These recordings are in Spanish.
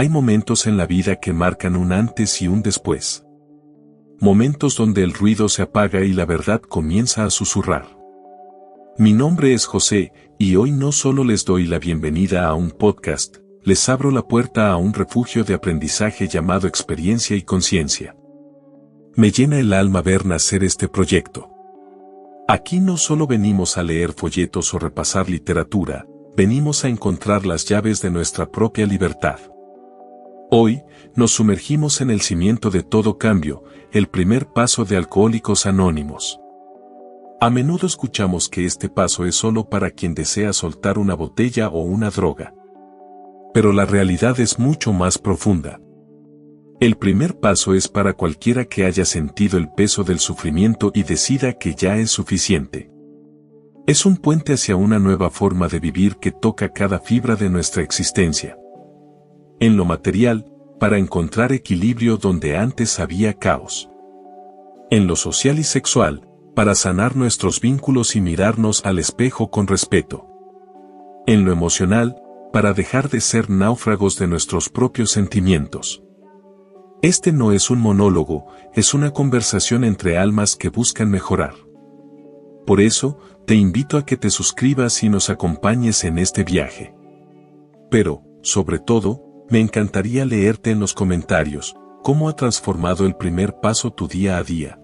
Hay momentos en la vida que marcan un antes y un después. Momentos donde el ruido se apaga y la verdad comienza a susurrar. Mi nombre es José, y hoy no solo les doy la bienvenida a un podcast, les abro la puerta a un refugio de aprendizaje llamado Experiencia y Conciencia. Me llena el alma ver nacer este proyecto. Aquí no solo venimos a leer folletos o repasar literatura, venimos a encontrar las llaves de nuestra propia libertad. Hoy, nos sumergimos en el cimiento de todo cambio, el primer paso de Alcohólicos Anónimos. A menudo escuchamos que este paso es solo para quien desea soltar una botella o una droga. Pero la realidad es mucho más profunda. El primer paso es para cualquiera que haya sentido el peso del sufrimiento y decida que ya es suficiente. Es un puente hacia una nueva forma de vivir que toca cada fibra de nuestra existencia. En lo material, para encontrar equilibrio donde antes había caos. En lo social y sexual, para sanar nuestros vínculos y mirarnos al espejo con respeto. En lo emocional, para dejar de ser náufragos de nuestros propios sentimientos. Este no es un monólogo, es una conversación entre almas que buscan mejorar. Por eso, te invito a que te suscribas y nos acompañes en este viaje. Pero, sobre todo, me encantaría leerte en los comentarios, cómo ha transformado el primer paso tu día a día.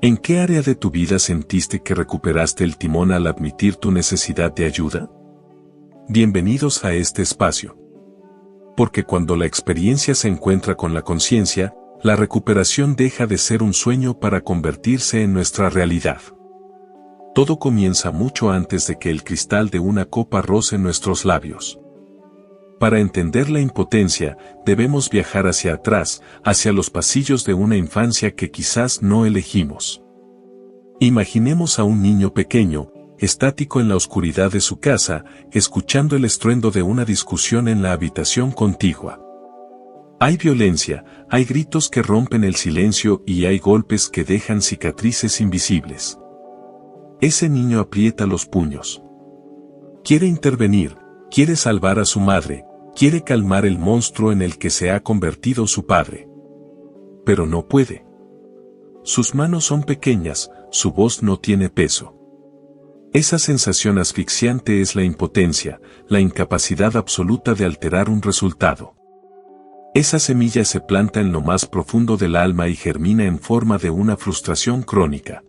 ¿En qué área de tu vida sentiste que recuperaste el timón al admitir tu necesidad de ayuda? Bienvenidos a este espacio. Porque cuando la experiencia se encuentra con la conciencia, la recuperación deja de ser un sueño para convertirse en nuestra realidad. Todo comienza mucho antes de que el cristal de una copa roce nuestros labios. Para entender la impotencia, debemos viajar hacia atrás, hacia los pasillos de una infancia que quizás no elegimos. Imaginemos a un niño pequeño, estático en la oscuridad de su casa, escuchando el estruendo de una discusión en la habitación contigua. Hay violencia, hay gritos que rompen el silencio y hay golpes que dejan cicatrices invisibles. Ese niño aprieta los puños. Quiere intervenir, quiere salvar a su madre, quiere calmar el monstruo en el que se ha convertido su padre. Pero no puede. Sus manos son pequeñas, su voz no tiene peso. Esa sensación asfixiante es la impotencia, la incapacidad absoluta de alterar un resultado. Esa semilla se planta en lo más profundo del alma y germina en forma de una frustración crónica.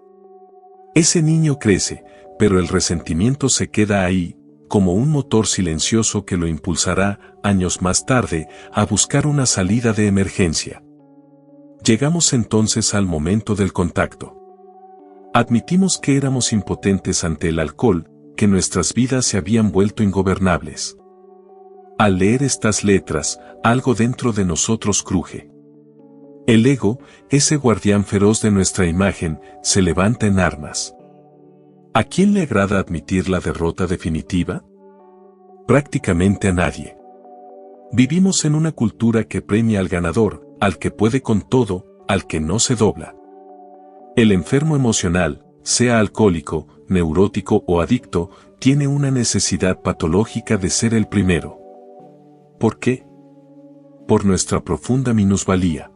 Ese niño crece, pero el resentimiento se queda ahí, como un motor silencioso que lo impulsará, años más tarde, a buscar una salida de emergencia. Llegamos entonces al momento del contacto. Admitimos que éramos impotentes ante el alcohol, que nuestras vidas se habían vuelto ingobernables. Al leer estas letras, algo dentro de nosotros cruje. El ego, ese guardián feroz de nuestra imagen, se levanta en armas. ¿A quién le agrada admitir la derrota definitiva? Prácticamente a nadie. Vivimos en una cultura que premia al ganador, al que puede con todo, al que no se dobla. El enfermo emocional, sea alcohólico, neurótico o adicto, tiene una necesidad patológica de ser el primero. ¿Por qué? Por nuestra profunda minusvalía.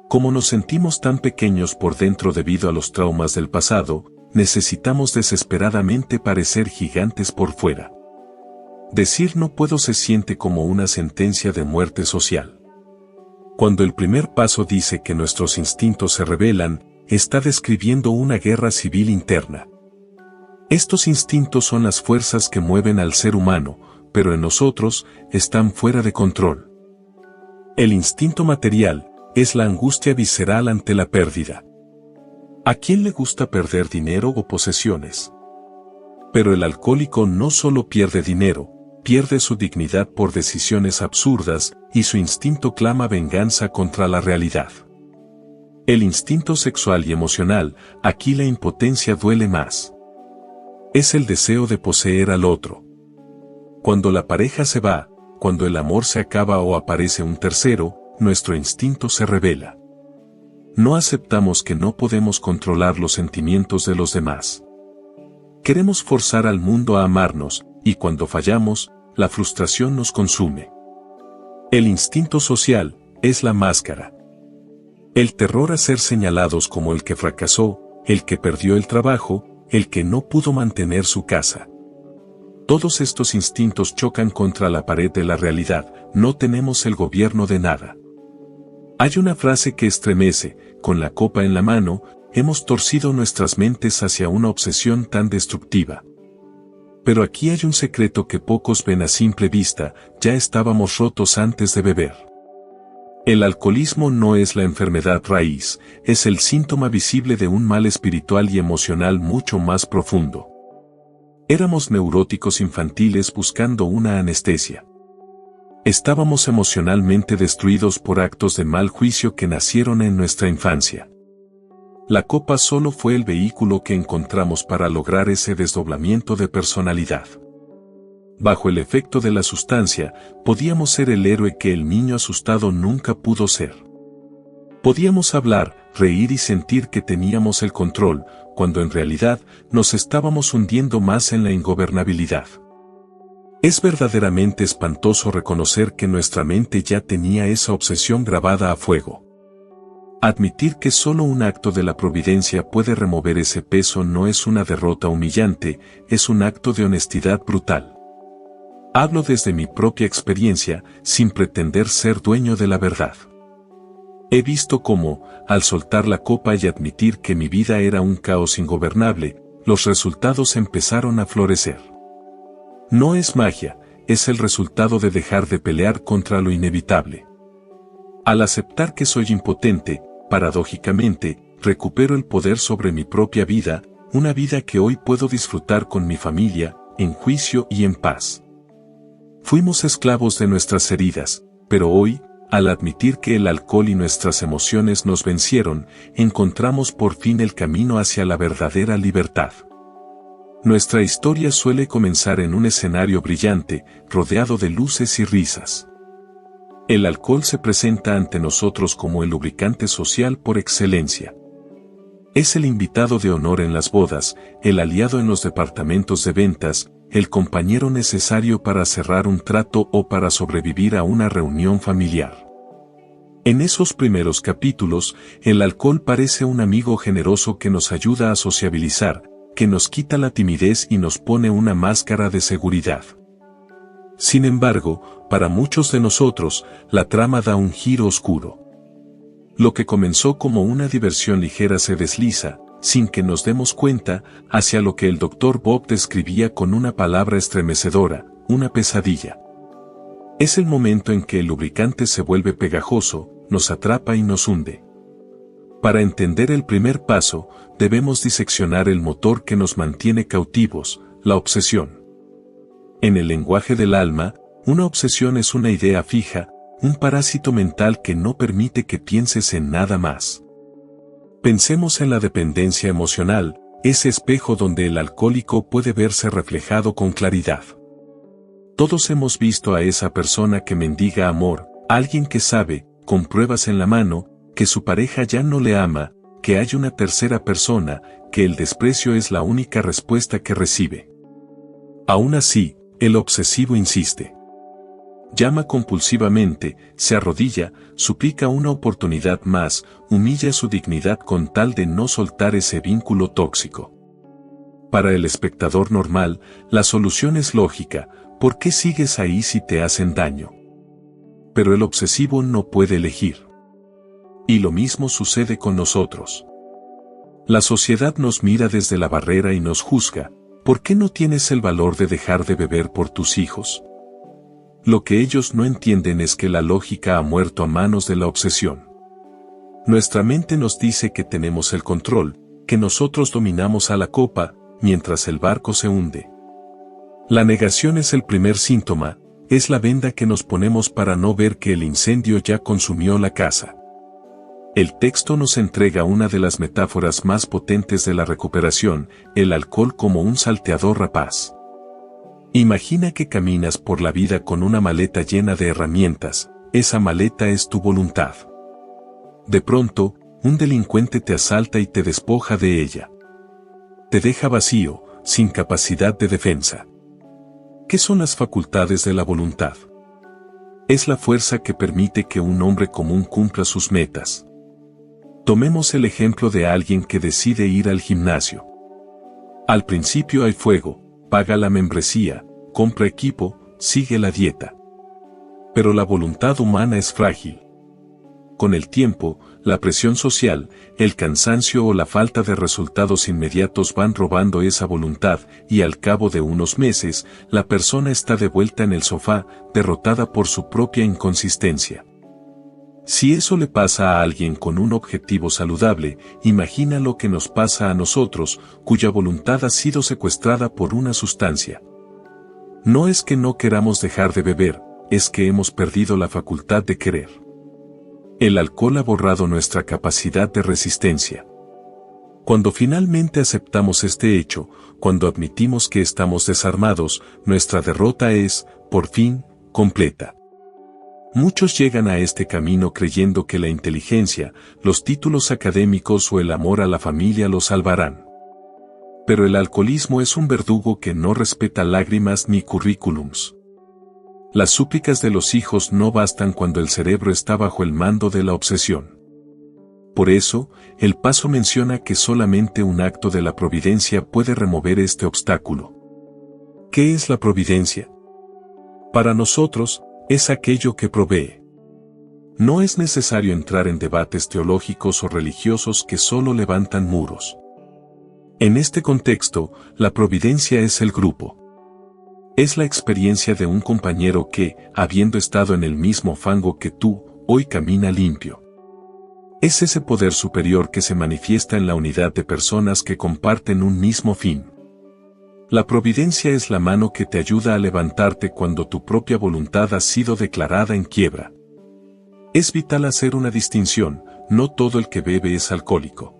Como nos sentimos tan pequeños por dentro debido a los traumas del pasado, necesitamos desesperadamente parecer gigantes por fuera. Decir no puedo se siente como una sentencia de muerte social. Cuando el primer paso dice que nuestros instintos se rebelan, está describiendo una guerra civil interna. Estos instintos son las fuerzas que mueven al ser humano, pero en nosotros están fuera de control. El instinto material es la angustia visceral ante la pérdida. ¿A quién le gusta perder dinero o posesiones? Pero el alcohólico no solo pierde dinero, pierde su dignidad por decisiones absurdas, y su instinto clama venganza contra la realidad. El instinto sexual y emocional, aquí la impotencia duele más. Es el deseo de poseer al otro. Cuando la pareja se va, cuando el amor se acaba o aparece un tercero, nuestro instinto se revela. No aceptamos que no podemos controlar los sentimientos de los demás. Queremos forzar al mundo a amarnos, y cuando fallamos, la frustración nos consume. El instinto social es la máscara. El terror a ser señalados como el que fracasó, el que perdió el trabajo, el que no pudo mantener su casa. Todos estos instintos chocan contra la pared de la realidad, no tenemos el gobierno de nada. Hay una frase que estremece, con la copa en la mano, hemos torcido nuestras mentes hacia una obsesión tan destructiva. Pero aquí hay un secreto que pocos ven a simple vista, ya estábamos rotos antes de beber. El alcoholismo no es la enfermedad raíz, es el síntoma visible de un mal espiritual y emocional mucho más profundo. Éramos neuróticos infantiles buscando una anestesia. Estábamos emocionalmente destruidos por actos de mal juicio que nacieron en nuestra infancia. La copa solo fue el vehículo que encontramos para lograr ese desdoblamiento de personalidad. Bajo el efecto de la sustancia, podíamos ser el héroe que el niño asustado nunca pudo ser. Podíamos hablar, reír y sentir que teníamos el control, cuando en realidad nos estábamos hundiendo más en la ingobernabilidad. Es verdaderamente espantoso reconocer que nuestra mente ya tenía esa obsesión grabada a fuego. Admitir que solo un acto de la providencia puede remover ese peso no es una derrota humillante, es un acto de honestidad brutal. Hablo desde mi propia experiencia, sin pretender ser dueño de la verdad. He visto cómo, al soltar la copa y admitir que mi vida era un caos ingobernable, los resultados empezaron a florecer. No es magia, es el resultado de dejar de pelear contra lo inevitable. Al aceptar que soy impotente, paradójicamente, recupero el poder sobre mi propia vida, una vida que hoy puedo disfrutar con mi familia, en juicio y en paz. Fuimos esclavos de nuestras heridas, pero hoy, al admitir que el alcohol y nuestras emociones nos vencieron, encontramos por fin el camino hacia la verdadera libertad. Nuestra historia suele comenzar en un escenario brillante, rodeado de luces y risas. El alcohol se presenta ante nosotros como el lubricante social por excelencia. Es el invitado de honor en las bodas, el aliado en los departamentos de ventas, el compañero necesario para cerrar un trato o para sobrevivir a una reunión familiar. En esos primeros capítulos, el alcohol parece un amigo generoso que nos ayuda a sociabilizar, que nos quita la timidez y nos pone una máscara de seguridad. Sin embargo, para muchos de nosotros, la trama da un giro oscuro. Lo que comenzó como una diversión ligera se desliza, sin que nos demos cuenta, hacia lo que el Dr. Bob describía con una palabra estremecedora, una pesadilla. Es el momento en que el lubricante se vuelve pegajoso, nos atrapa y nos hunde. Para entender el primer paso, debemos diseccionar el motor que nos mantiene cautivos, la obsesión. En el lenguaje del alma, una obsesión es una idea fija, un parásito mental que no permite que pienses en nada más. Pensemos en la dependencia emocional, ese espejo donde el alcohólico puede verse reflejado con claridad. Todos hemos visto a esa persona que mendiga amor, alguien que sabe, con pruebas en la mano, que su pareja ya no le ama, que hay una tercera persona, que el desprecio es la única respuesta que recibe. Aún así, el obsesivo insiste. Llama compulsivamente, se arrodilla, suplica una oportunidad más, humilla su dignidad con tal de no soltar ese vínculo tóxico. Para el espectador normal, la solución es lógica, ¿por qué sigues ahí si te hacen daño? Pero el obsesivo no puede elegir. Y lo mismo sucede con nosotros. La sociedad nos mira desde la barrera y nos juzga, ¿por qué no tienes el valor de dejar de beber por tus hijos? Lo que ellos no entienden es que la lógica ha muerto a manos de la obsesión. Nuestra mente nos dice que tenemos el control, que nosotros dominamos a la copa, mientras el barco se hunde. La negación es el primer síntoma, es la venda que nos ponemos para no ver que el incendio ya consumió la casa. El texto nos entrega una de las metáforas más potentes de la recuperación, el alcohol como un salteador rapaz. Imagina que caminas por la vida con una maleta llena de herramientas, esa maleta es tu voluntad. De pronto, un delincuente te asalta y te despoja de ella. Te deja vacío, sin capacidad de defensa. ¿Qué son las facultades de la voluntad? Es la fuerza que permite que un hombre común cumpla sus metas. Tomemos el ejemplo de alguien que decide ir al gimnasio. Al principio hay fuego, paga la membresía, compra equipo, sigue la dieta. Pero la voluntad humana es frágil. Con el tiempo, la presión social, el cansancio o la falta de resultados inmediatos van robando esa voluntad y al cabo de unos meses, la persona está de vuelta en el sofá, derrotada por su propia inconsistencia. Si eso le pasa a alguien con un objetivo saludable, imagina lo que nos pasa a nosotros, cuya voluntad ha sido secuestrada por una sustancia. No es que no queramos dejar de beber, es que hemos perdido la facultad de querer. El alcohol ha borrado nuestra capacidad de resistencia. Cuando finalmente aceptamos este hecho, cuando admitimos que estamos desarmados, nuestra derrota es, por fin, completa. Muchos llegan a este camino creyendo que la inteligencia, los títulos académicos o el amor a la familia los salvarán. Pero el alcoholismo es un verdugo que no respeta lágrimas ni currículums. Las súplicas de los hijos no bastan cuando el cerebro está bajo el mando de la obsesión. Por eso, el paso menciona que solamente un acto de la providencia puede remover este obstáculo. ¿Qué es la providencia? Para nosotros, es aquello que provee. No es necesario entrar en debates teológicos o religiosos que solo levantan muros. En este contexto, la providencia es el grupo. Es la experiencia de un compañero que, habiendo estado en el mismo fango que tú, hoy camina limpio. Es ese poder superior que se manifiesta en la unidad de personas que comparten un mismo fin. La providencia es la mano que te ayuda a levantarte cuando tu propia voluntad ha sido declarada en quiebra. Es vital hacer una distinción, no todo el que bebe es alcohólico.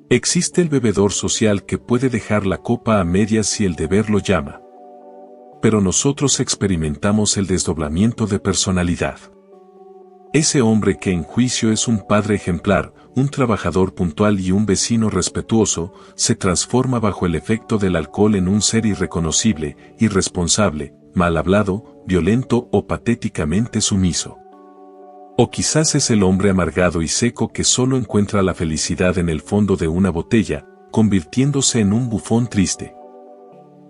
Existe el bebedor social que puede dejar la copa a medias si el deber lo llama. Pero nosotros experimentamos el desdoblamiento de personalidad. Ese hombre que en juicio es un padre ejemplar, un trabajador puntual y un vecino respetuoso, se transforma bajo el efecto del alcohol en un ser irreconocible, irresponsable, mal hablado, violento o patéticamente sumiso. O quizás es el hombre amargado y seco que solo encuentra la felicidad en el fondo de una botella, convirtiéndose en un bufón triste.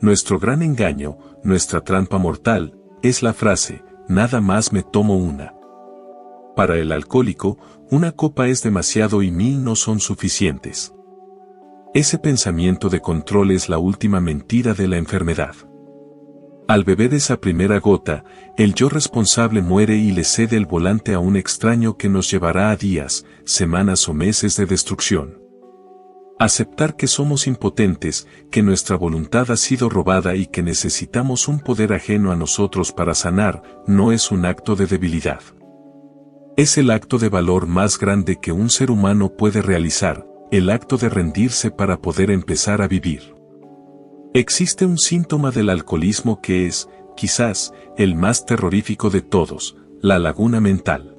Nuestro gran engaño, nuestra trampa mortal, es la frase, nada más me tomo una. Para el alcohólico, una copa es demasiado y 1000 no son suficientes. Ese pensamiento de control es la última mentira de la enfermedad. Al beber esa primera gota, el yo responsable muere y le cede el volante a un extraño que nos llevará a días, semanas o meses de destrucción. Aceptar que somos impotentes, que nuestra voluntad ha sido robada y que necesitamos un poder ajeno a nosotros para sanar, no es un acto de debilidad. Es el acto de valor más grande que un ser humano puede realizar, el acto de rendirse para poder empezar a vivir. Existe un síntoma del alcoholismo que es, quizás, el más terrorífico de todos, la laguna mental.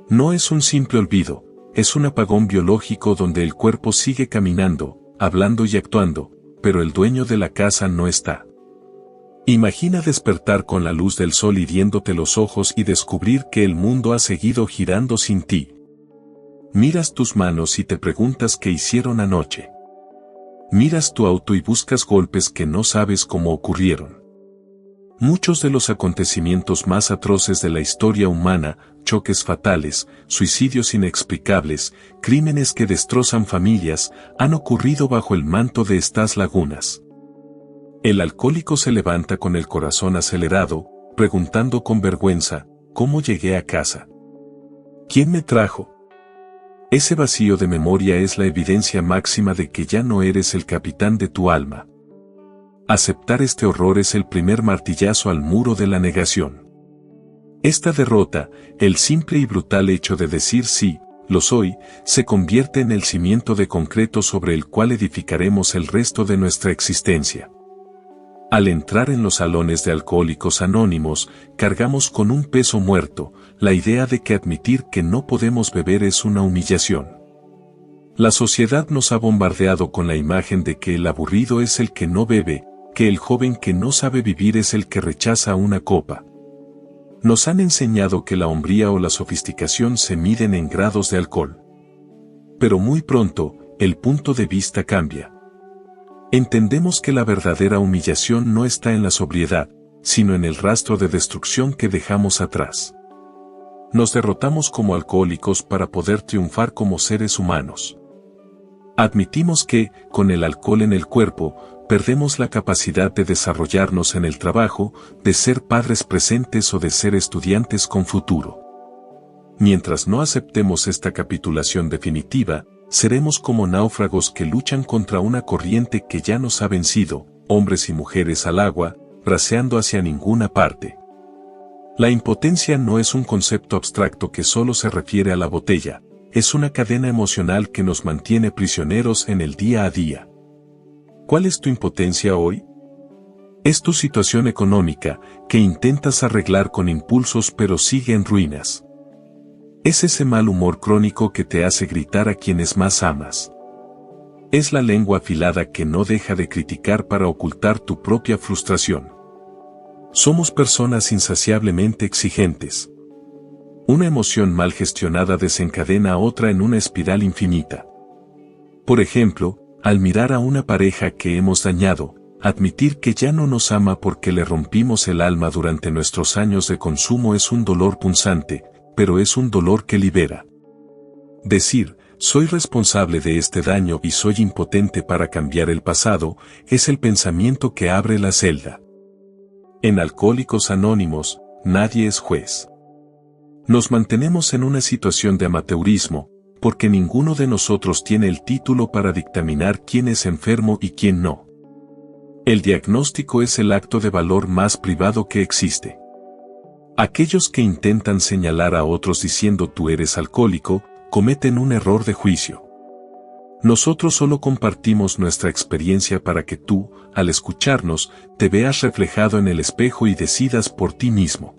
No es un simple olvido, es un apagón biológico donde el cuerpo sigue caminando, hablando y actuando, pero el dueño de la casa no está. Imagina despertar con la luz del sol hiriéndote los ojos y descubrir que el mundo ha seguido girando sin ti. Miras tus manos y te preguntas qué hicieron anoche. Miras tu auto y buscas golpes que no sabes cómo ocurrieron. Muchos de los acontecimientos más atroces de la historia humana, choques fatales, suicidios inexplicables, crímenes que destrozan familias, han ocurrido bajo el manto de estas lagunas. El alcohólico se levanta con el corazón acelerado, preguntando con vergüenza, ¿cómo llegué a casa? ¿Quién me trajo? Ese vacío de memoria es la evidencia máxima de que ya no eres el capitán de tu alma. Aceptar este horror es el primer martillazo al muro de la negación. Esta derrota, el simple y brutal hecho de decir sí, lo soy, se convierte en el cimiento de concreto sobre el cual edificaremos el resto de nuestra existencia. Al entrar en los salones de Alcohólicos Anónimos, cargamos con un peso muerto, la idea de que admitir que no podemos beber es una humillación. La sociedad nos ha bombardeado con la imagen de que el aburrido es el que no bebe, que el joven que no sabe vivir es el que rechaza una copa. Nos han enseñado que la hombría o la sofisticación se miden en grados de alcohol. Pero muy pronto, el punto de vista cambia. Entendemos que la verdadera humillación no está en la sobriedad, sino en el rastro de destrucción que dejamos atrás. Nos derrotamos como alcohólicos para poder triunfar como seres humanos. Admitimos que, con el alcohol en el cuerpo, perdemos la capacidad de desarrollarnos en el trabajo, de ser padres presentes o de ser estudiantes con futuro. Mientras no aceptemos esta capitulación definitiva, seremos como náufragos que luchan contra una corriente que ya nos ha vencido, hombres y mujeres al agua, braceando hacia ninguna parte. La impotencia no es un concepto abstracto que solo se refiere a la botella, es una cadena emocional que nos mantiene prisioneros en el día a día. ¿Cuál es tu impotencia hoy? Es tu situación económica, que intentas arreglar con impulsos pero sigue en ruinas. Es ese mal humor crónico que te hace gritar a quienes más amas. Es la lengua afilada que no deja de criticar para ocultar tu propia frustración. Somos personas insaciablemente exigentes. Una emoción mal gestionada desencadena a otra en una espiral infinita. Por ejemplo, al mirar a una pareja que hemos dañado, admitir que ya no nos ama porque le rompimos el alma durante nuestros años de consumo es un dolor punzante, pero es un dolor que libera. Decir, soy responsable de este daño y soy impotente para cambiar el pasado, es el pensamiento que abre la celda. En Alcohólicos Anónimos, nadie es juez. Nos mantenemos en una situación de amateurismo, porque ninguno de nosotros tiene el título para dictaminar quién es enfermo y quién no. El diagnóstico es el acto de valor más privado que existe. Aquellos que intentan señalar a otros diciendo tú eres alcohólico, cometen un error de juicio. Nosotros solo compartimos nuestra experiencia para que tú, al escucharnos, te veas reflejado en el espejo y decidas por ti mismo.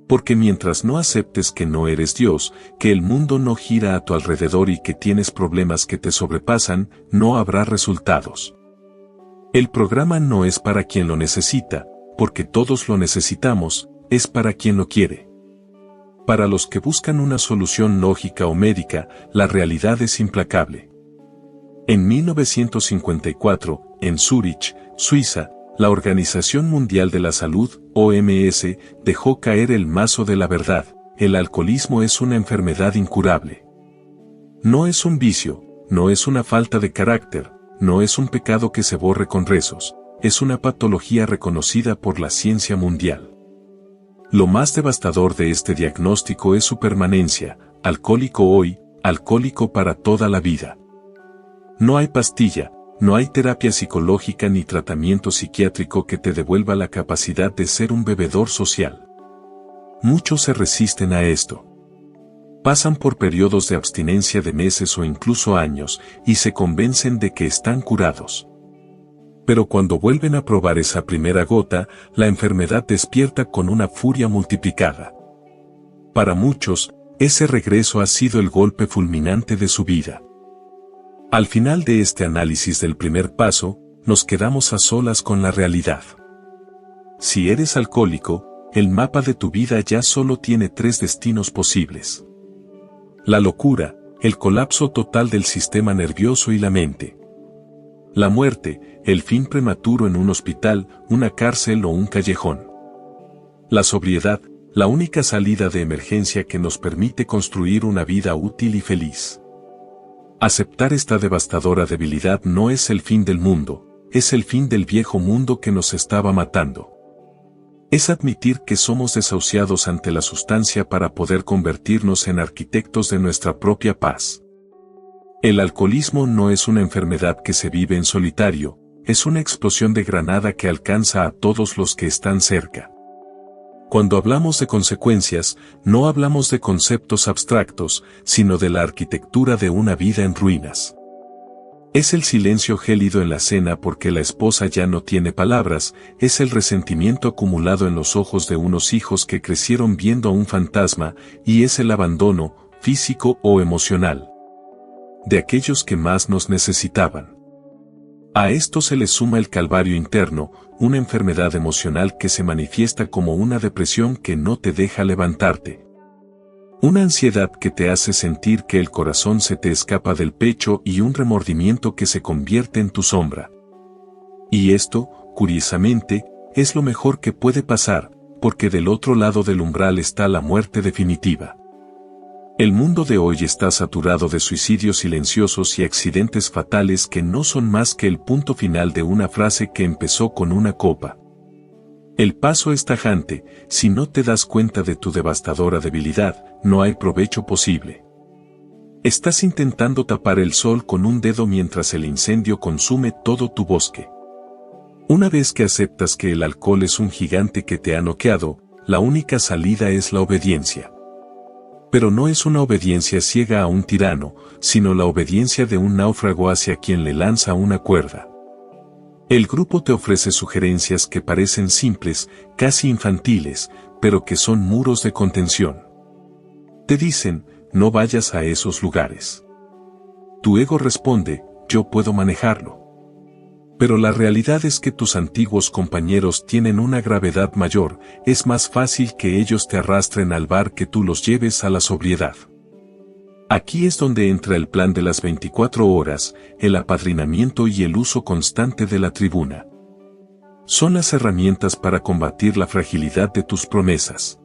Porque mientras no aceptes que no eres Dios, que el mundo no gira a tu alrededor y que tienes problemas que te sobrepasan, no habrá resultados. El programa no es para quien lo necesita, porque todos lo necesitamos, es para quien lo quiere. Para los que buscan una solución lógica o médica, la realidad es implacable. En 1954, en Zúrich, Suiza, la Organización Mundial de la Salud, OMS, dejó caer el mazo de la verdad: el alcoholismo es una enfermedad incurable. No es un vicio, no es una falta de carácter, no es un pecado que se borre con rezos, es una patología reconocida por la ciencia mundial. Lo más devastador de este diagnóstico es su permanencia: alcohólico hoy, alcohólico para toda la vida. No hay pastilla, no hay terapia psicológica ni tratamiento psiquiátrico que te devuelva la capacidad de ser un bebedor social. Muchos se resisten a esto. Pasan por periodos de abstinencia de meses o incluso años, y se convencen de que están curados. Pero cuando vuelven a probar esa primera gota, la enfermedad despierta con una furia multiplicada. Para muchos, ese regreso ha sido el golpe fulminante de su vida. Al final de este análisis del primer paso, nos quedamos a solas con la realidad. Si eres alcohólico, el mapa de tu vida ya solo tiene 3 destinos posibles. La locura, el colapso total del sistema nervioso y la mente. La muerte, el fin prematuro en un hospital, una cárcel o un callejón. La sobriedad, la única salida de emergencia que nos permite construir una vida útil y feliz. Aceptar esta devastadora debilidad no es el fin del mundo, es el fin del viejo mundo que nos estaba matando. Es admitir que somos desahuciados ante la sustancia para poder convertirnos en arquitectos de nuestra propia paz. El alcoholismo no es una enfermedad que se vive en solitario, es una explosión de granada que alcanza a todos los que están cerca. Cuando hablamos de consecuencias, no hablamos de conceptos abstractos, sino de la arquitectura de una vida en ruinas. Es el silencio gélido en la cena porque la esposa ya no tiene palabras, es el resentimiento acumulado en los ojos de unos hijos que crecieron viendo a un fantasma, y es el abandono, físico o emocional, de aquellos que más nos necesitaban. A esto se le suma el calvario interno, una enfermedad emocional que se manifiesta como una depresión que no te deja levantarte. Una ansiedad que te hace sentir que el corazón se te escapa del pecho y un remordimiento que se convierte en tu sombra. Y esto, curiosamente, es lo mejor que puede pasar, porque del otro lado del umbral está la muerte definitiva. El mundo de hoy está saturado de suicidios silenciosos y accidentes fatales que no son más que el punto final de una frase que empezó con una copa. El paso es tajante, si no te das cuenta de tu devastadora debilidad, no hay provecho posible. Estás intentando tapar el sol con un dedo mientras el incendio consume todo tu bosque. Una vez que aceptas que el alcohol es un gigante que te ha noqueado, la única salida es la obediencia. Pero no es una obediencia ciega a un tirano, sino la obediencia de un náufrago hacia quien le lanza una cuerda. El grupo te ofrece sugerencias que parecen simples, casi infantiles, pero que son muros de contención. Te dicen, no vayas a esos lugares. Tu ego responde, yo puedo manejarlo. Pero la realidad es que tus antiguos compañeros tienen una gravedad mayor, es más fácil que ellos te arrastren al bar que tú los lleves a la sobriedad. Aquí es donde entra el plan de las 24 horas, el apadrinamiento y el uso constante de la tribuna. Son las herramientas para combatir la fragilidad de tus promesas.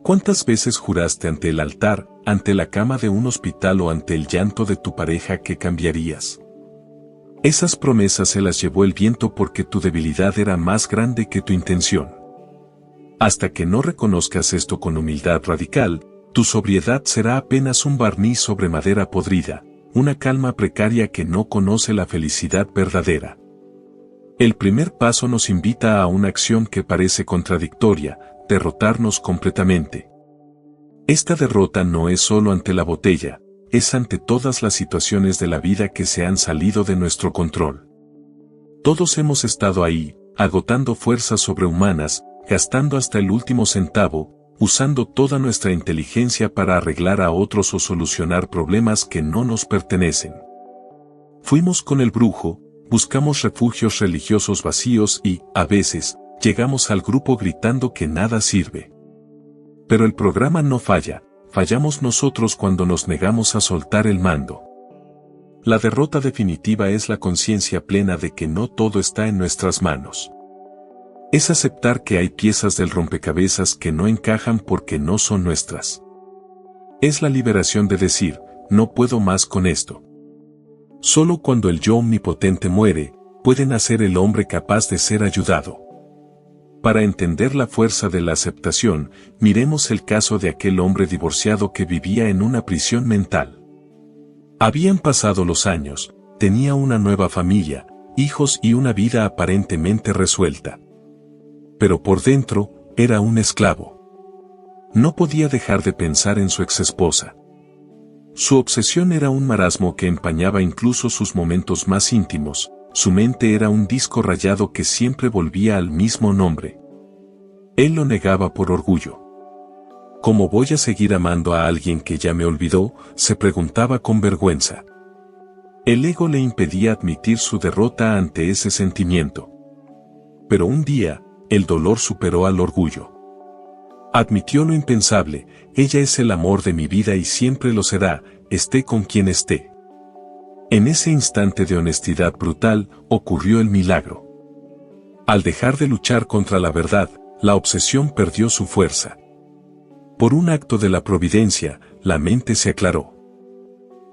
¿Cuántas veces juraste ante el altar, ante la cama de un hospital o ante el llanto de tu pareja que cambiarías? Esas promesas se las llevó el viento porque tu debilidad era más grande que tu intención. Hasta que no reconozcas esto con humildad radical, tu sobriedad será apenas un barniz sobre madera podrida, una calma precaria que no conoce la felicidad verdadera. El primer paso nos invita a una acción que parece contradictoria, derrotarnos completamente. Esta derrota no es solo ante la botella, es ante todas las situaciones de la vida que se han salido de nuestro control. Todos hemos estado ahí, agotando fuerzas sobrehumanas, gastando hasta el último centavo, usando toda nuestra inteligencia para arreglar a otros o solucionar problemas que no nos pertenecen. Fuimos con el brujo, buscamos refugios religiosos vacíos y, a veces, llegamos al grupo gritando que nada sirve. Pero el programa no falla. Fallamos nosotros cuando nos negamos a soltar el mando. La derrota definitiva es la conciencia plena de que no todo está en nuestras manos. Es aceptar que hay piezas del rompecabezas que no encajan porque no son nuestras. Es la liberación de decir, no puedo más con esto. Solo cuando el yo omnipotente muere, puede nacer el hombre capaz de ser ayudado. Para entender la fuerza de la aceptación, miremos el caso de aquel hombre divorciado que vivía en una prisión mental. Habían pasado los años, tenía una nueva familia, hijos y una vida aparentemente resuelta. Pero por dentro, era un esclavo. No podía dejar de pensar en su exesposa. Su obsesión era un marasmo que empañaba incluso sus momentos más íntimos. Su mente era un disco rayado que siempre volvía al mismo nombre. Él lo negaba por orgullo. ¿Cómo voy a seguir amando a alguien que ya me olvidó?, se preguntaba con vergüenza. El ego le impedía admitir su derrota ante ese sentimiento. Pero un día, el dolor superó al orgullo. Admitió lo impensable, ella es el amor de mi vida y siempre lo será, esté con quien esté. En ese instante de honestidad brutal, ocurrió el milagro. Al dejar de luchar contra la verdad, la obsesión perdió su fuerza. Por un acto de la providencia, la mente se aclaró.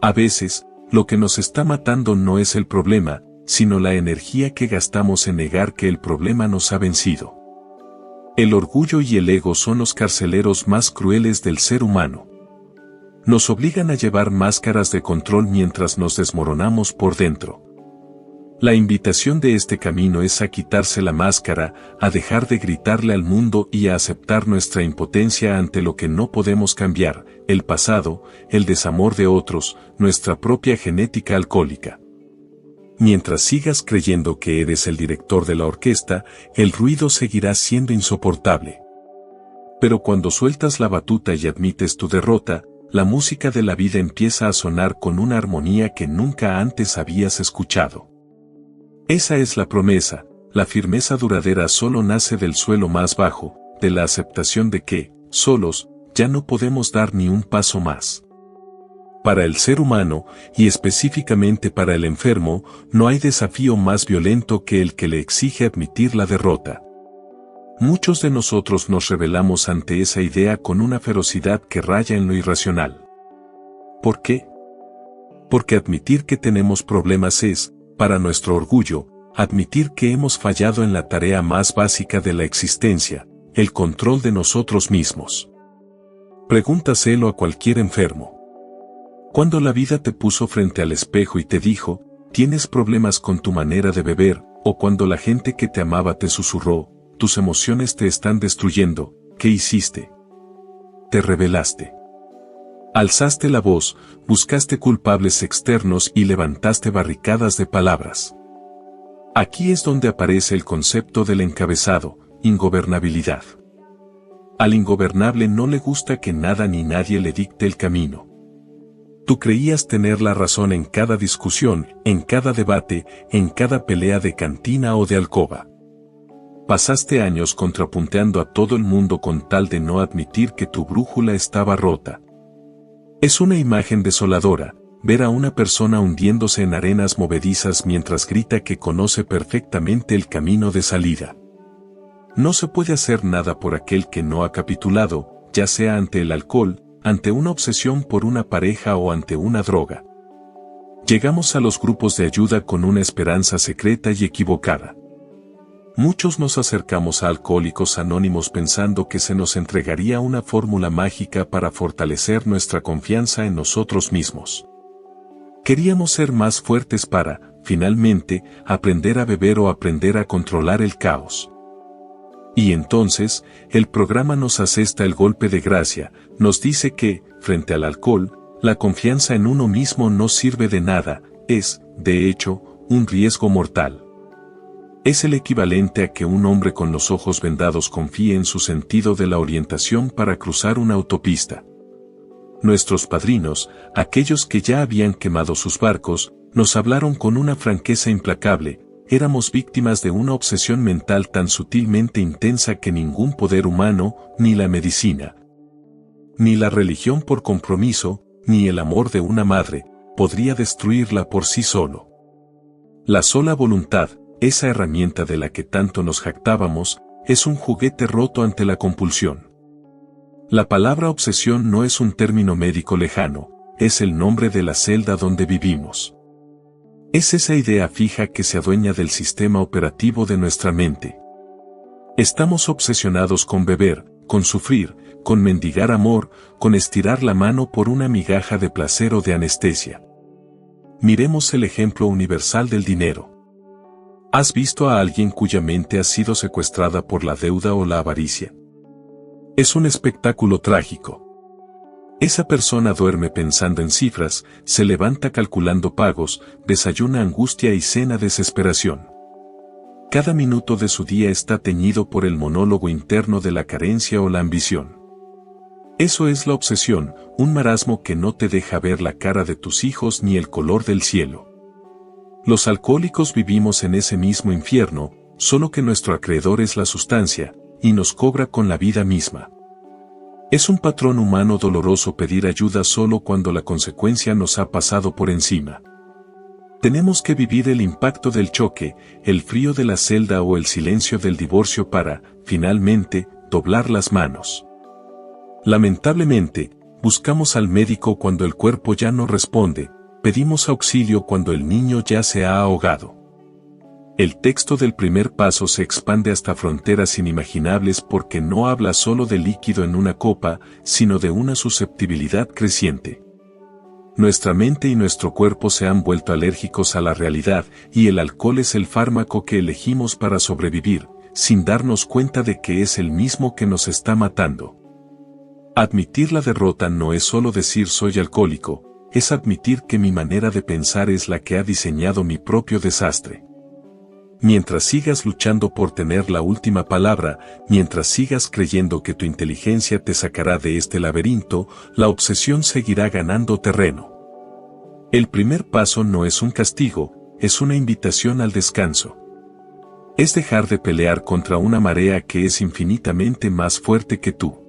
A veces, lo que nos está matando no es el problema, sino la energía que gastamos en negar que el problema nos ha vencido. El orgullo y el ego son los carceleros más crueles del ser humano. Nos obligan a llevar máscaras de control mientras nos desmoronamos por dentro. La invitación de este camino es a quitarse la máscara, a dejar de gritarle al mundo y a aceptar nuestra impotencia ante lo que no podemos cambiar, el pasado, el desamor de otros, nuestra propia genética alcohólica. Mientras sigas creyendo que eres el director de la orquesta, el ruido seguirá siendo insoportable. Pero cuando sueltas la batuta y admites tu derrota, la música de la vida empieza a sonar con una armonía que nunca antes habías escuchado. Esa es la la firmeza duradera solo nace del suelo más bajo, de la aceptación de que, solos, ya no podemos dar ni un paso más. Para el ser humano, y específicamente para el enfermo, no hay desafío más violento que el que le exige admitir la derrota. Muchos de nosotros nos rebelamos ante esa idea con una ferocidad que raya en lo irracional. ¿Por qué? Porque admitir que tenemos problemas es, para nuestro orgullo, admitir que hemos fallado en la tarea más básica de la existencia, el control de nosotros mismos. Pregúntaselo a cualquier enfermo. Cuando la vida te puso frente al espejo y te dijo, tienes problemas con tu manera de beber, o cuando la gente que te amaba te susurró, tus emociones te están destruyendo, ¿qué hiciste? Te rebelaste. Alzaste la voz, buscaste culpables externos y levantaste barricadas de palabras. Aquí es donde aparece el concepto del encabezado, ingobernabilidad. Al ingobernable no le gusta que nada ni nadie le dicte el camino. Tú creías tener la razón en cada discusión, en cada debate, en cada pelea de cantina o de alcoba. Pasaste años contrapunteando a todo el mundo con tal de no admitir que tu brújula estaba rota. Es una imagen desoladora, ver a una persona hundiéndose en arenas movedizas mientras grita que conoce perfectamente el camino de salida. No se puede hacer nada por aquel que no ha capitulado, ya sea ante el alcohol, ante una obsesión por una pareja o ante una droga. Llegamos a los grupos de ayuda con una esperanza secreta y equivocada. Muchos nos acercamos a Alcohólicos Anónimos pensando que se nos entregaría una fórmula mágica para fortalecer nuestra confianza en nosotros mismos. Queríamos ser más fuertes para, finalmente, aprender a beber o aprender a controlar el caos. Y entonces, el programa nos asesta el golpe de gracia, nos dice que, frente al alcohol, la confianza en uno mismo no sirve de nada, es, de hecho, un riesgo mortal. Es el equivalente a que un hombre con los ojos vendados confíe en su sentido de la orientación para cruzar una autopista. Nuestros padrinos, aquellos que ya habían quemado sus barcos, nos hablaron con una franqueza implacable. Éramos víctimas de una obsesión mental tan sutilmente intensa que ningún poder humano, ni la medicina, ni la religión por compromiso, ni el amor de una madre, podría destruirla por sí solo. La sola voluntad, esa herramienta de la que tanto nos jactábamos, es un juguete roto ante la compulsión. La palabra obsesión no es un término médico lejano, es el nombre de la celda donde vivimos. Es esa idea fija que se adueña del sistema operativo de nuestra mente. Estamos obsesionados con beber, con sufrir, con mendigar amor, con estirar la mano por una migaja de placer o de anestesia. Miremos el ejemplo universal del dinero. ¿Has visto a alguien cuya mente ha sido secuestrada por la deuda o la avaricia? Es un espectáculo trágico. Esa persona duerme pensando en cifras, se levanta calculando pagos, desayuna angustia y cena desesperación. Cada minuto de su día está teñido por el monólogo interno de la carencia o la ambición. Eso es la obsesión, un marasmo que no te deja ver la cara de tus hijos ni el color del cielo. Los alcohólicos vivimos en ese mismo infierno, solo que nuestro acreedor es la sustancia, y nos cobra con la vida misma. Es un patrón humano doloroso pedir ayuda solo cuando la consecuencia nos ha pasado por encima. Tenemos que vivir el impacto del choque, el frío de la celda o el silencio del divorcio para, finalmente, doblar las manos. Lamentablemente, buscamos al médico cuando el cuerpo ya no responde, pedimos auxilio cuando el niño ya se ha ahogado. El texto del primer paso se expande hasta fronteras inimaginables porque no habla solo de líquido en una copa, sino de una susceptibilidad creciente. Nuestra mente y nuestro cuerpo se han vuelto alérgicos a la realidad, y el alcohol es el fármaco que elegimos para sobrevivir, sin darnos cuenta de que es el mismo que nos está matando. Admitir la derrota no es solo decir soy alcohólico, es admitir que mi manera de pensar es la que ha diseñado mi propio desastre. Mientras sigas luchando por tener la última palabra, mientras sigas creyendo que tu inteligencia te sacará de este laberinto, la obsesión seguirá ganando terreno. El primer paso no es un castigo, es una invitación al descanso. Es dejar de pelear contra una marea que es infinitamente más fuerte que tú.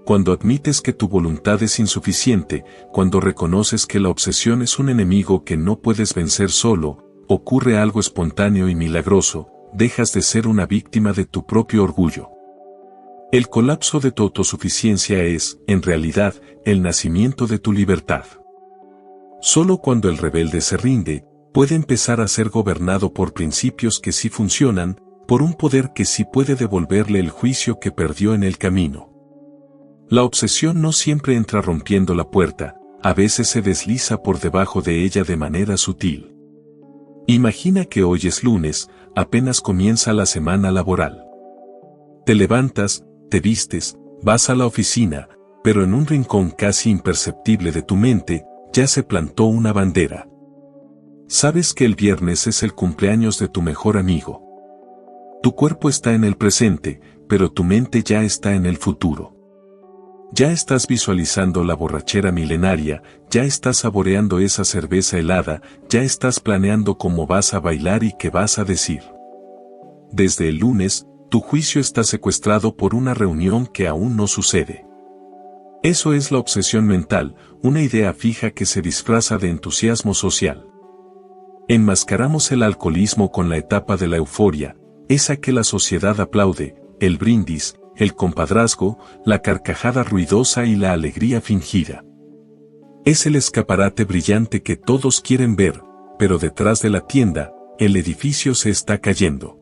Cuando admites que tu voluntad es insuficiente, cuando reconoces que la obsesión es un enemigo que no puedes vencer solo, ocurre algo espontáneo y milagroso, dejas de ser una víctima de tu propio orgullo. El colapso de tu autosuficiencia es, en realidad, el nacimiento de tu libertad. Solo cuando el rebelde se rinde, puede empezar a ser gobernado por principios que sí funcionan, por un poder que sí puede devolverle el juicio que perdió en el camino. La obsesión no siempre entra rompiendo la puerta, a veces se desliza por debajo de ella de manera sutil. Imagina que hoy es lunes, apenas comienza la semana laboral. Te levantas, te vistes, vas a la oficina, pero en un rincón casi imperceptible de tu mente, ya se plantó una bandera. Sabes que el viernes es el cumpleaños de tu mejor amigo. Tu cuerpo está en el presente, pero tu mente ya está en el futuro. Ya estás visualizando la borrachera milenaria, ya estás saboreando esa cerveza helada, ya estás planeando cómo vas a bailar y qué vas a decir. Desde el lunes, tu juicio está secuestrado por una reunión que aún no sucede. Eso es la obsesión mental, una idea fija que se disfraza de entusiasmo social. Enmascaramos el alcoholismo con la etapa de la euforia, esa que la sociedad aplaude, el brindis, el compadrazgo, la carcajada ruidosa y la alegría fingida. Es el escaparate brillante que todos quieren ver, pero detrás de la tienda, el edificio se está cayendo.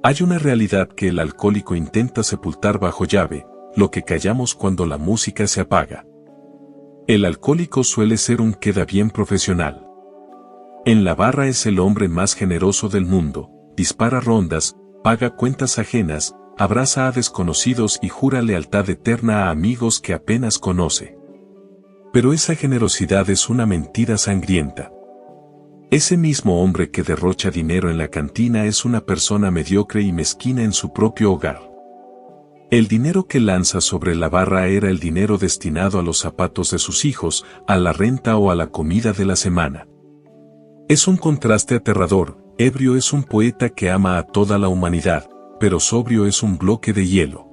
Hay una realidad que el alcohólico intenta sepultar bajo llave, lo que callamos cuando la música se apaga. El alcohólico suele ser un queda bien profesional. En la barra es el hombre más generoso del mundo, dispara rondas, paga cuentas ajenas, abraza a desconocidos y jura lealtad eterna a amigos que apenas conoce. Pero esa generosidad es una mentira sangrienta. Ese mismo hombre que derrocha dinero en la cantina es una persona mediocre y mezquina en su propio hogar. El dinero que lanza sobre la barra era el dinero destinado a los zapatos de sus hijos, a la renta o a la comida de la semana. Es un contraste aterrador, ebrio es un poeta que ama a toda la humanidad, pero sobrio es un bloque de hielo.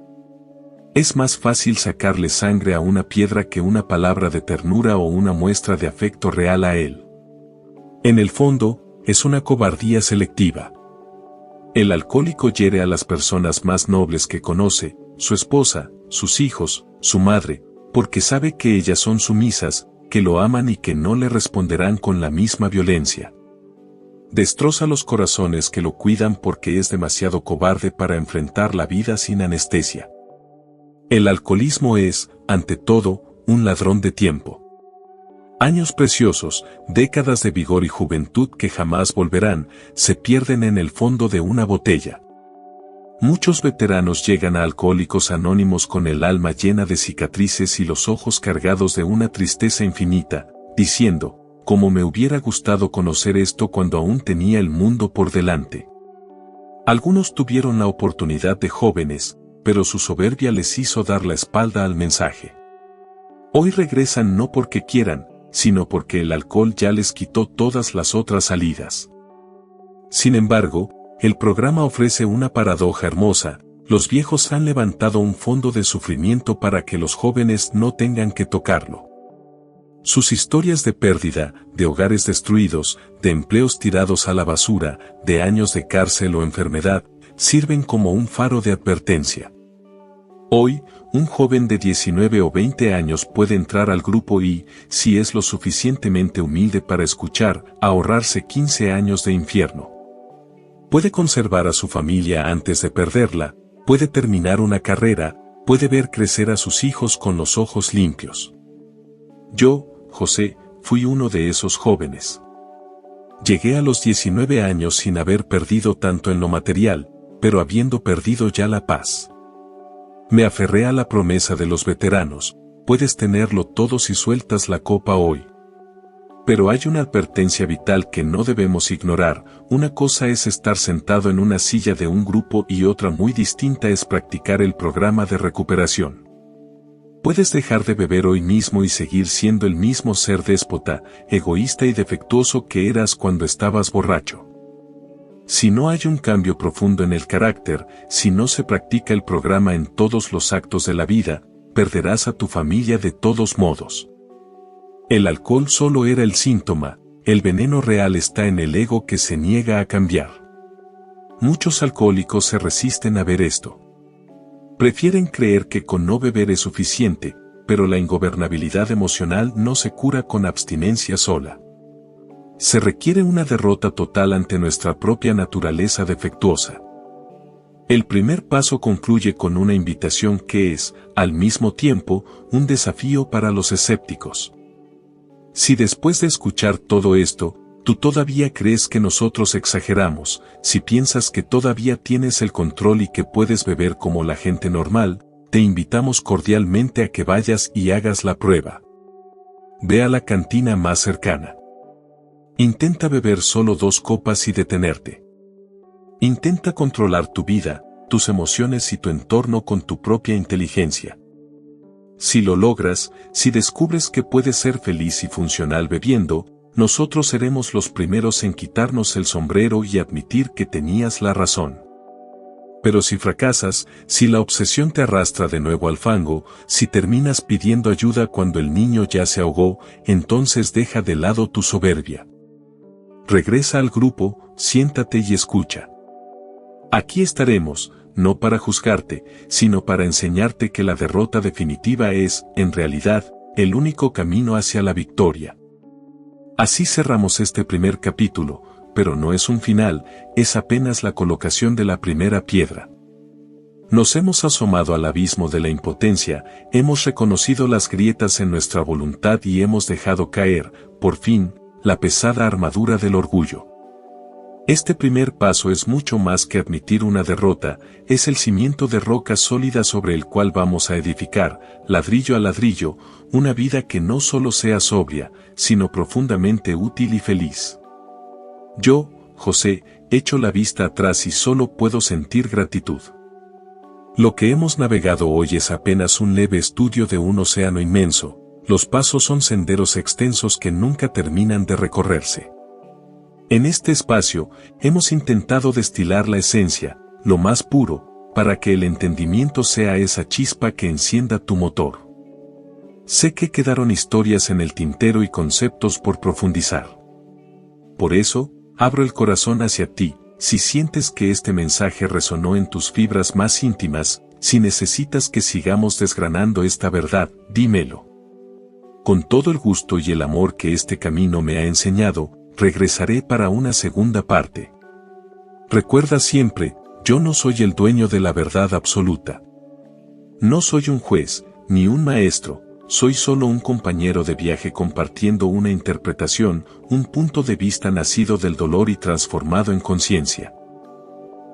Es más fácil sacarle sangre a una piedra que una palabra de ternura o una muestra de afecto real a él. En el fondo, es una cobardía selectiva. El alcohólico hiere a las personas más nobles que conoce, su esposa, sus hijos, su madre, porque sabe que ellas son sumisas, que lo aman y que no le responderán con la misma violencia. Destroza los corazones que lo cuidan porque es demasiado cobarde para enfrentar la vida sin anestesia. El alcoholismo es, ante todo, un ladrón de tiempo. Años preciosos, décadas de vigor y juventud que jamás volverán, se pierden en el fondo de una botella. Muchos veteranos llegan a Alcohólicos Anónimos con el alma llena de cicatrices y los ojos cargados de una tristeza infinita, diciendo, «Cómo me hubiera gustado conocer esto cuando aún tenía el mundo por delante». Algunos tuvieron la oportunidad de jóvenes, pero su soberbia les hizo dar la espalda al mensaje. Hoy regresan no porque quieran, sino porque el alcohol ya les quitó todas las otras salidas. Sin embargo, el programa ofrece una paradoja hermosa: los viejos han levantado un fondo de sufrimiento para que los jóvenes no tengan que tocarlo. Sus historias de pérdida, de hogares destruidos, de empleos tirados a la basura, de años de cárcel o enfermedad, sirven como un faro de advertencia. Hoy, un joven de 19 o 20 años puede entrar al grupo y, si es lo suficientemente humilde para escuchar, ahorrarse 15 años de infierno. Puede conservar a su familia antes de perderla, puede terminar una carrera, puede ver crecer a sus hijos con los ojos limpios. Yo, José, fui uno de esos jóvenes. Llegué a los 19 años sin haber perdido tanto en lo material, pero habiendo perdido ya la paz. Me aferré a la promesa de los veteranos: puedes tenerlo todo si sueltas la copa hoy. Pero hay una advertencia vital que no debemos ignorar: una cosa es estar sentado en una silla de un grupo y otra muy distinta es practicar el programa de recuperación. Puedes dejar de beber hoy mismo y seguir siendo el mismo ser déspota, egoísta y defectuoso que eras cuando estabas borracho. Si no hay un cambio profundo en el carácter, si no se practica el programa en todos los actos de la vida, perderás a tu familia de todos modos. El alcohol solo era el síntoma, el veneno real está en el ego que se niega a cambiar. Muchos alcohólicos se resisten a ver esto. Prefieren creer que con no beber es suficiente, pero la ingobernabilidad emocional no se cura con abstinencia sola. Se requiere una derrota total ante nuestra propia naturaleza defectuosa. El primer paso concluye con una invitación que es, al mismo tiempo, un desafío para los escépticos. Si después de escuchar todo esto, tú todavía crees que nosotros exageramos, si piensas que todavía tienes el control y que puedes beber como la gente normal, te invitamos cordialmente a que vayas y hagas la prueba. Ve a la cantina más cercana. Intenta beber solo 2 copas y detenerte. Intenta controlar tu vida, tus emociones y tu entorno con tu propia inteligencia. Si lo logras, si descubres que puedes ser feliz y funcional bebiendo, nosotros seremos los primeros en quitarnos el sombrero y admitir que tenías la razón. Pero si fracasas, si la obsesión te arrastra de nuevo al fango, si terminas pidiendo ayuda cuando el niño ya se ahogó, entonces deja de lado tu soberbia. Regresa al grupo, siéntate y escucha. Aquí estaremos, no para juzgarte, sino para enseñarte que la derrota definitiva es, en realidad, el único camino hacia la victoria. Así cerramos este primer capítulo, pero no es un final, es apenas la colocación de la primera piedra. Nos hemos asomado al abismo de la impotencia, hemos reconocido las grietas en nuestra voluntad y hemos dejado caer, por fin, la pesada armadura del orgullo. Este primer paso es mucho más que admitir una derrota, es el cimiento de roca sólida sobre el cual vamos a edificar, ladrillo a ladrillo, una vida que no solo sea sobria, sino profundamente útil y feliz. Yo, José, echo la vista atrás y solo puedo sentir gratitud. Lo que hemos navegado hoy es apenas un leve estudio de un océano inmenso, los pasos son senderos extensos que nunca terminan de recorrerse. En este espacio, hemos intentado destilar la esencia, lo más puro, para que el entendimiento sea esa chispa que encienda tu motor. Sé que quedaron historias en el tintero y conceptos por profundizar. Por eso, abro el corazón hacia ti, si sientes que este mensaje resonó en tus fibras más íntimas, si necesitas que sigamos desgranando esta verdad, dímelo. Con todo el gusto y el amor que este camino me ha enseñado, regresaré para una segunda parte. Recuerda siempre, yo no soy el dueño de la verdad absoluta. No soy un juez, ni un maestro, soy solo un compañero de viaje compartiendo una interpretación, un punto de vista nacido del dolor y transformado en conciencia.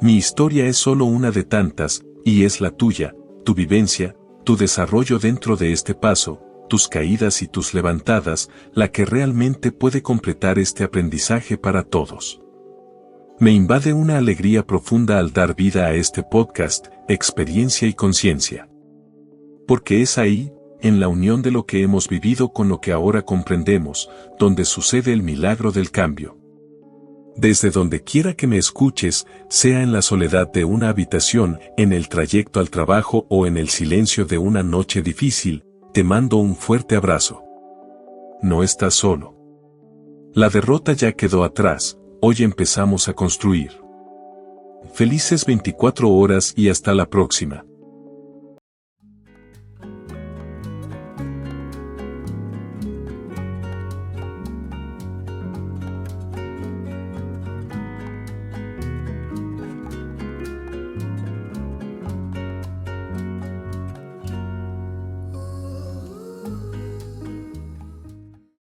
Mi historia es solo una de tantas, y es la tuya, tu vivencia, tu desarrollo dentro de este paso, tus caídas y tus levantadas, la que realmente puede completar este aprendizaje para todos. Me invade una alegría profunda al dar vida a este podcast, Experiencia y Conciencia. Porque es ahí, en la unión de lo que hemos vivido con lo que ahora comprendemos, donde sucede el milagro del cambio. Desde donde quiera que me escuches, sea en la soledad de una habitación, en el trayecto al trabajo o en el silencio de una noche difícil, te mando un fuerte abrazo. No estás solo. La derrota ya quedó atrás, hoy empezamos a construir. Felices 24 horas y hasta la próxima.